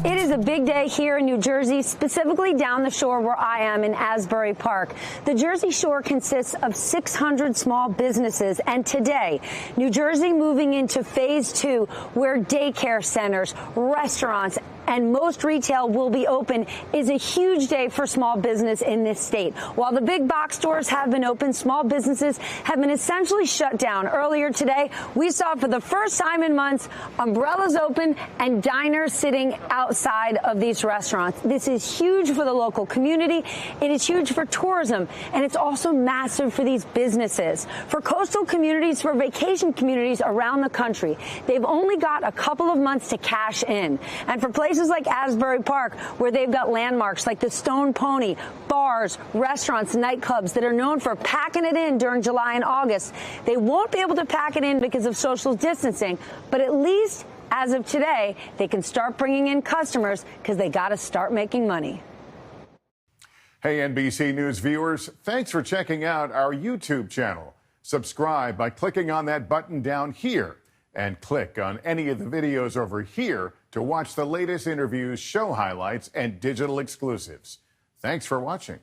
It is a big day here in New Jersey, specifically down the shore where I am in Asbury Park. The Jersey Shore consists of 600 small businesses, and today, New Jersey moving into phase 2, where daycare centers, restaurants, and most retail will be open, is a huge day for small business in this state. While the big box stores have been open, small businesses have been essentially shut down. Earlier today, we saw for the first time in months, umbrellas open and diners sitting outside of these restaurants. This is huge for the local community. It is huge for tourism, and it's also massive for these businesses. For coastal communities, for vacation communities around the country, they've only got a couple of months to cash in. And for places like Asbury Park, where they've got landmarks like the Stone Pony, bars, restaurants, nightclubs that are known for packing it in during July and August, they won't be able to pack it in because of social distancing, but at least as of today, they can start bringing in customers because they got to start making money. Hey, NBC News viewers, thanks for checking out our YouTube channel. Subscribe by clicking on that button down here and click on any of the videos over here to watch the latest interviews, show highlights, and digital exclusives. Thanks for watching.